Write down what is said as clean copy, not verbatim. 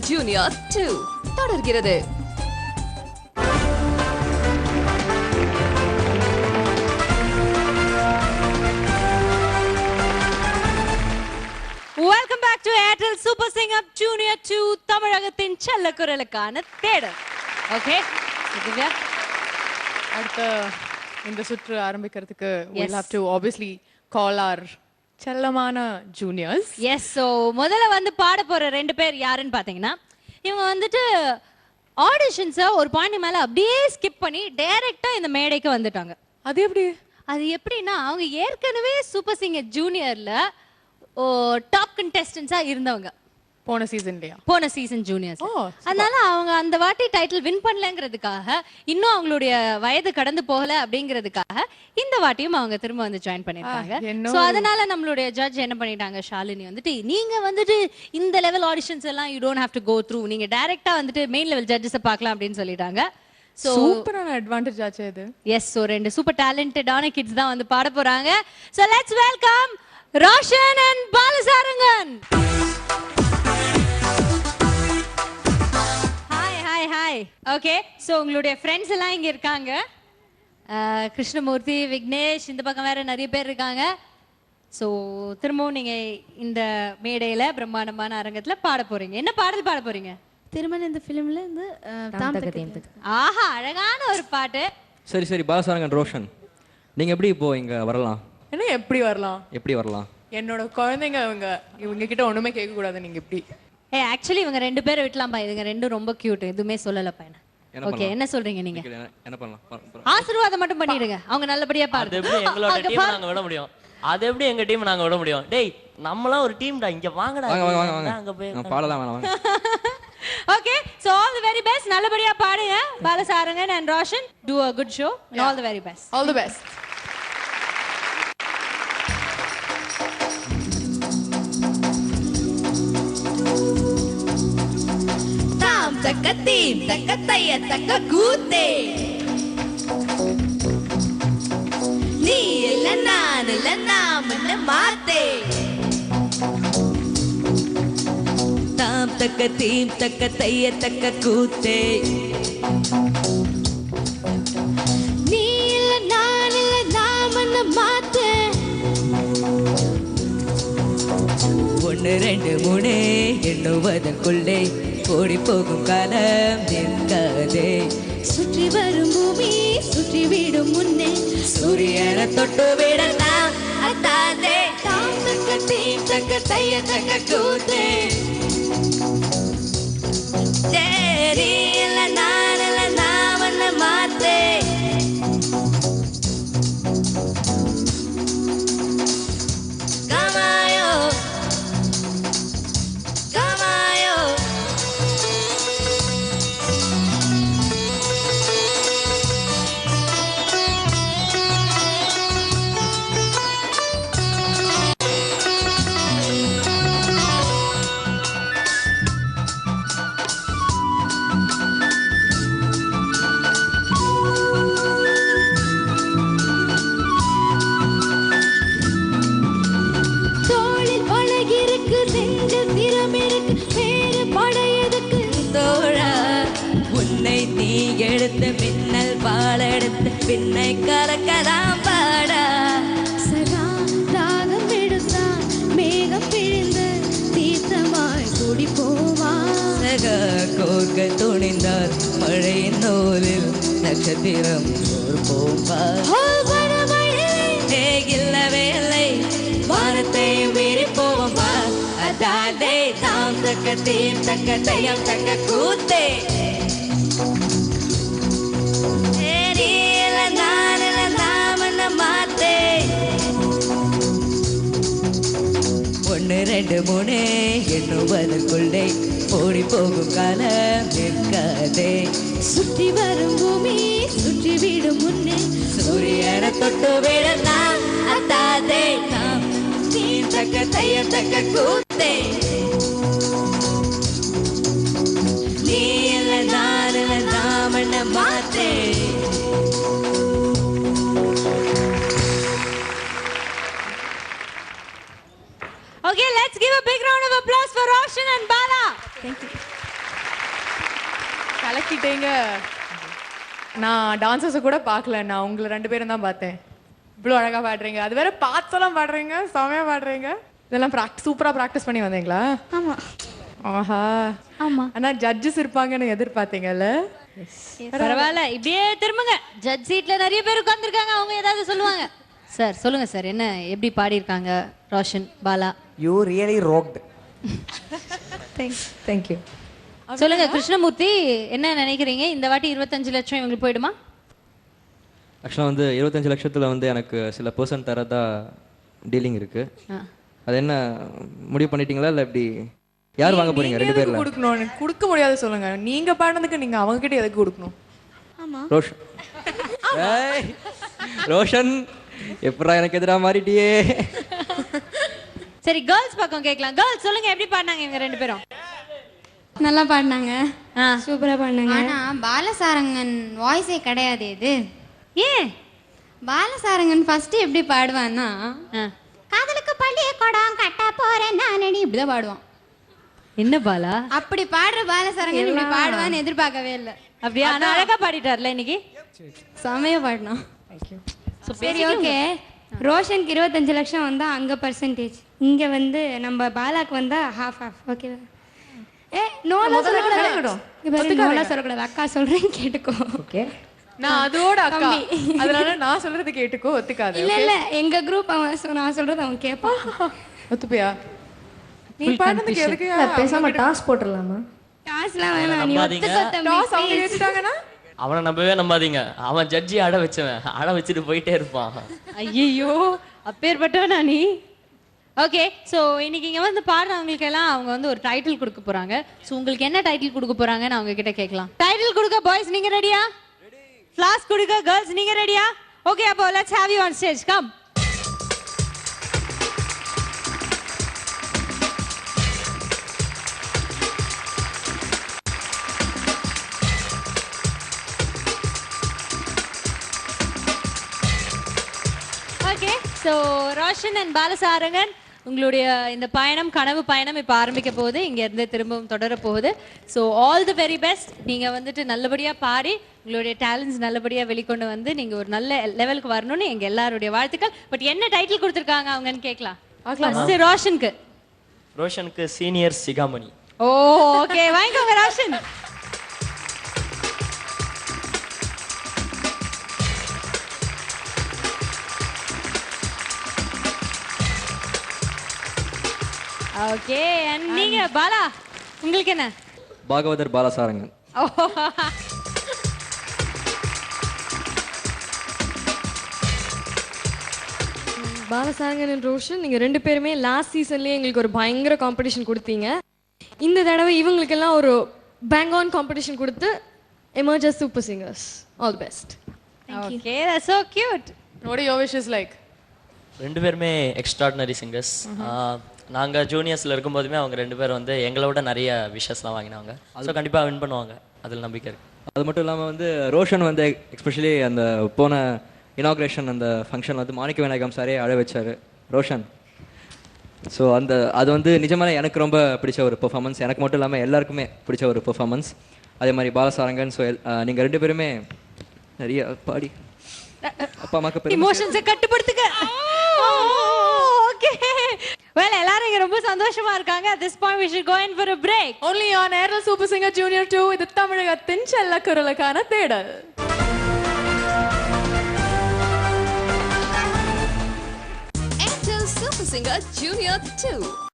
Junior 2 தொடர்கிறது. Welcome back to Airtel Super Singer Junior 2 தமிழகத்தின் செல்ல குரலுக்கான தேடல். ஓகே திவ்யா, அடுத்த இந்த சுற்று ஆரம்பிக்கிறதுக்கு we'll have to obviously call our செல்லமான ஜூனியர்ஸ். எஸ். ஸோ முதல்ல வந்து பாட போற ரெண்டு பேர் யாருன்னு பார்த்தீங்கன்னா, இவங்க வந்துட்டு ஆடிஷன்ஸை ஒரு பாயிண்ட் மேலே அப்படியே ஸ்கிப் பண்ணி டைரக்டா இந்த மேடைக்கு வந்துட்டாங்க. அது எப்படின்னா, அவங்க ஏற்கனவே சூப்பர் சிங்கர் ஜூனியர்ல டாப் கண்டெஸ்டன்ஸா இருந்தவங்க போன சீசன் ஜூனியர்ஸ். அதனால அவங்க அந்த வாட்டி டைட்டில் வின் பண்ணலங்கிறதுக்காக, இன்னும் அவங்களுடைய வயது கடந்து போகல அப்படிங்கிறதுக்காக இந்த வாட்டியும் அவங்க திரும்ப வந்து ஜாயின் பண்ணிருக்காங்க. சோ அதனால நம்மளுடைய ஜட்ஜ் என்ன பண்ணிட்டாங்க, ஷாலினி வந்துட்டு, நீங்க வந்துட்டு இந்த லெவல் ஆடிஷன்ஸ் எல்லாம் you don't have to go through, நீங்க டைரக்டா வந்துட்டு மெயின் லெவல் ஜட்ஜஸ் பார்க்கலாம் அப்படின்னு சொல்லிட்டாங்க. சோ சூப்பரான அட்வான்டேஜ் ஆச்சு இது. எஸ். சோ ரெண்டு சூப்பர் டேலண்டடான கிட்ஸ் தான் வந்து பாட போறாங்க. So let's welcome Roshan and Balasarangan. Hi. Okay, so உங்களுடைய ஃப்ரெண்ட்ஸ் எல்லாம் இங்கே இருக்காங்க. கிருஷ்ணமூர்த்தி, விக்னேஷ், இந்த பக்கம் வேற நிறைய பேர் இருக்காங்க. ஸோ திரும்பவும் நீங்கள் இந்த மேடையில் பிரம்மாண்டமான அரங்கத்தில் பாட போறீங்க. என்ன பாடல் பாட போறீங்க? திருமணம் இந்த ஃபிலிம்ல இருந்து ஆஹா, அழகான ஒரு பாட்டு. சரி பாலசாரங்கன், ரோஷன், நீங்கள் எப்படி இப்போ இங்கே வரலாம்? என்ன எப்படி வரலாம்? என்னோட குழந்தைங்க இவங்க கிட்ட ஒண்ணுமே கேட்க கூடாது. நீங்க எப்படி? ஆக்சுவலி இவங்க ரெண்டு பேரை விட்டலாம்பா, இதுங்க ரெண்டும் ரொம்ப கியூட், எதுவுமே சொல்லல பையன். ஓகே, என்ன சொல்றீங்க நீங்க? என்ன பண்ணலாம்? ஆசீர்வாதம் மட்டும் பண்ணிடுங்க, அவங்க நல்லபடியா பாடு. அது எப்படி எங்களோட டீம் நாங்க விட முடியும்? அது எப்படி எங்க டீம் நாங்க விட முடியும்? டேய், நம்மலாம் ஒரு டீம்டா, இங்க வாங்கடா. வாங்க அங்க போய் பாடலாம் வேணாம். Okay, so all the very best, நல்லபடியா பாடுங்க Balasarangan and Roshan. Do a good show and all the very best. All the best. தக்கத்தீம் தக்கத்தைய தக்க கூத்தே, நீ இல்ல நான் இல்ல நாமன்னு மாத்தே, தாம் தக்கத்தீம் தக்கத்தைய தக்க கூத்தே, நீ இல்ல நான் இல்ல நாமன்னு மாத்தே, 1 2 3 எண்ணுவதற்குள்ளே ஓடி போகும் காலம் நிற்காதே, சுற்றி வரும் பூமி சுற்றி விடும் முன்னே சூரியனை தொட்டு விடலாம் அத்தாதே, தாம் தக்க தீம் தக்க தைய தக்க கூத்தே, தேரி இல்ல நான் இல்ல நாமன்னு மாத்தே, கமாயோ கமாயோ, எடுத்து மின்னல் பாலெடுத்து பின்னை கலக்கலாம் பாடா, சகா ராகம் எடுத்தான் மேகம் பிழிந்து தீர்த்தமாய் கூடி போவா, சகா கோர்க்க துணிந்தார் மழையின் நூலில் நட்சத்திரம் போவா, இல்லவே இல்லை வானத்தையும் மீறி போவா, அதாதே தாம் தக்க தீம் தக்க தையம் தக்க கூத்தே, ஒன்று ரெண்டு மூணு எண்ணுவதற்குள்ளே ஓடி போகும் காலம் நிற்காதே, சுற்றி வரும் பூமி சுற்றி விடும் முன்னே சூரியனை தொட்டு விடலாம் அத்தாதே, நாம் தீம் தக்க தைய தக்க கூத்தே, நீ இல்ல நான் இல்ல நாமன்னு மாத்தே. Okay, let's give a big round of applause for Roshan and Bala. Thank you. கலக்கிட்டீங்க. நான் டான்சர்ஸை கூட பார்க்கல, நான் உங்களை 2 பேரும் தான் பார்த்தேன். இவ்வளோ அழகா பாடுறீங்க, அது வேற பாத்தெல்லாம் பாடுறீங்க, செமையா பாடுறீங்க. இதெல்லாம் சூப்பரா ப்ராக்டிஸ் பண்ணி வந்தீங்களா? ஆமா. ஆஹா. ஆமா. ஆனா ஜட்ஜஸ் இருப்பாங்கன்னு எதிர்பார்த்தீங்கல்ல? பரவாயில்ல, இப்படியே திரும்புங்க. ஜட்ஜ் சீட்ல நிறைய பேர் உட்கார்ந்துருக்காங்க, அவங்க ஏதாவது சொல்லுவாங்க. சார் சொல்லுங்க சார், என்ன எப்படி பாடியிருக்காங்க Roshan, Bala? You really wrought. Thank you. சொல்லுங்க கிருஷ்ணமூர்த்தி, என்ன நினைக்கிறீங்க? இந்த வாட்டி 25 லட்சம் இவங்களுக்கு போயிடுமா? ஆக்சுவலாக வந்து 25 லட்சத்தில் வந்து எனக்கு சில பர்சன்ட் தரதா டீலிங் இருக்கு. அது என்ன முடிவு பண்ணிட்டீங்களா இல்லை எப்படி? யார் வாங்க போறீங்க 2 பேர்ல? கொடுக்கணும், கொடுக்க முடியாது சொல்லுங்க. நீங்க பாடுனதுக்கு நீங்க அவங்க கிட்ட எதுக்கு கொடுக்கணும்? ஆமா. ரோஷன். ஏய், ரோஷன் எப்படா எனக்கு எதிராக மாறிட்டியே. சரி, கேர்ள்ஸ் பக்கம் கேட்கலாம். கேர்ள்ஸ் சொல்லுங்க, எப்படி பாடினாங்க இவங்க 2 பேரும்? நல்லா பாடினாங்க, ஆ, சூப்பரா பாடினாங்க. ஆனா பாலசாரங்கன் வாய்ஸே கிடையாது இது. ஏன்? பாலசாரங்கன் ஃபர்ஸ்ட் எப்படி பாடுவான்னா, ஆ. காதலுக்கு பள்ளிய கொடம் கட்ட போறேன் நானடி, இப்படிதான் பாடுவான். என்ன பாலா அப்படி பாடுற பாலசாரங்கன் இப்படி பாடுவான்னு எதிர்பார்க்கவே இல்லை. அப்படியா? ஆனா அழகா பாடிட்டார்ல இன்னைக்கு. செமையா பாடினான். சரி, ஓகே. ரோஷனுக்கு 25 லட்சம் வந்தா அங்க பர்சன்டேஜ், இங்க வந்து நம்ம பாலாக்கு வந்தா ஹாஃப் ஹாஃப். ஓகேவா? நோலா சொல்லக்கூடாது, அக்கா சொல்றேன் கேட்டுக்கோ. ஓகே. நான் அதோட அக்கா, அதனால நான் சொல்றது கேட்டுக்கோ, ஒத்துக்காது. இல்ல இல்ல, எங்க குரூப் அவன் நான் சொல்றது அவன் கேட்பான். ஒத்துப்பியா? நீ பாடுனதுக்கு எதுக்கு பேசாம டாஸ் போட்டுடலாமா? காசுலாம் வேணாம், நீ நம்பாதீங்க. ஒத்துக்கோ தம்பி. டாஸ் அவங்க ஏத்துட்டாங்கன்னா அவனை நம்பவே நம்பாதீங்க. அவன் ஜட்ஜி அட வச்சவன், அட வச்சுட்டு போயிட்டே இருப்பான். ஐயோ, அப்பேற்பட்டவனா நீ? ஓகே, ஸோ இன்னைக்கு இங்கே வந்து பாடுறவங்களுக்கு எல்லாம் அவங்க வந்து ஒரு டைட்டில் கொடுக்க போறாங்க. ஸோ உங்களுக்கு என்ன டைட்டில் கொடுக்க போறாங்கன்னு அவங்க கிட்ட கேட்கலாம். டைட்டில் கொடுக்க பாய்ஸ் நீங்க ரெடியா? ஃபிளாஸ்க் கொடுக்க கேர்ள்ஸ் நீங்க ரெடியா? ஓகே, அப்போ let's have you on stage. Come. Okay, so Roshan and Balasarangan, உங்களுடைய இந்த பயணம், கனவு பயணம் இப்போ ஆரம்பிக்க போகுது. இங்கேருந்து திரும்பவும் தொடர போகுது. So all the very best. நீங்கள் வந்துட்டு நல்லபடியாக பாடி உங்களுடைய டேலண்ட்ஸ் நல்லபடியாக வெளிக்கொண்டு வந்து நீங்கள் ஒரு நல்ல லெவலுக்கு வரணும்னு எங்கள் எல்லாருடைய வாழ்த்துக்கள். பட் என்ன டைட்டில் கொடுத்துருக்காங்க அவங்கன்னு கேட்கலாம். ரோஷனுக்கு ரோஷனுக்கு சீனியர் சிகாமணி. ஓ, ஓகே, வாங்கிக்கோங்க ரோஷன். ஓகே, அண்ட் நீங்க பாலா, உங்களுக்கு என்ன? பாகவதர் பாலசாரங்கன். பாலசாரங்கன் அண்ட் ரோஷன், நீங்கள் 2 பேருமே லாஸ்ட் சீசன்லேயே எங்களுக்கு ஒரு பயங்கர காம்படிஷன் கொடுத்தீங்க. இந்த தடவை இவங்களுக்கெல்லாம் ஒரு பேங் ஆன் காம்படிஷன் கொடுத்து emerge as super singers. All the best. Okay, that's so cute. What are your wishes like? 2 பேருமே எக்ஸ்ட்ராடினரி சிங்கர்ஸ். நாங்க ஜூனியர்ஸ்ல இருக்கும்போதுமே அவங்க 2 பேரும் வந்து எங்களோட நிறைய விஷஸ்லாம் வாங்கினாங்க. ஸோ கண்டிப்பா வின் பண்ணுவாங்க, அதில் நம்பிக்கை இருக்கு. அது மட்டும் இல்லாமல் வந்து ரோஷன் வந்து எஸ்பெஷலி அந்த போன இனாக்ரேஷன் அந்த ஃபங்க்ஷன் வந்து மாணிக்க விநாயகம் சாரே அழ வச்சார் ரோஷன். ஸோ அது வந்து நிஜமான எனக்கு ரொம்ப பிடிச்ச ஒரு பெர்ஃபார்மன்ஸ், எனக்கு மட்டும் இல்லாமல் எல்லாருக்குமே பிடிச்ச ஒரு பெர்ஃபார்மன்ஸ். அதே மாதிரி பாலசாரங்கன். ஸோ நீங்கள் 2 பேருமே நிறைய பாடி அப்பா அம்மாக்கு இமோஷன்ஸை கட்டுப்படுத்துங்க. ஓகே, well, எல்லாரும் இங்க ரொம்ப சந்தோஷமா இருக்காங்க. At this point we should go in for a break. Only on Airtel Super Singer Junior 2, இது தமிழகத்தின் செல்ல குரலுக்கான தேடல். Airtel Super Singer Junior 2.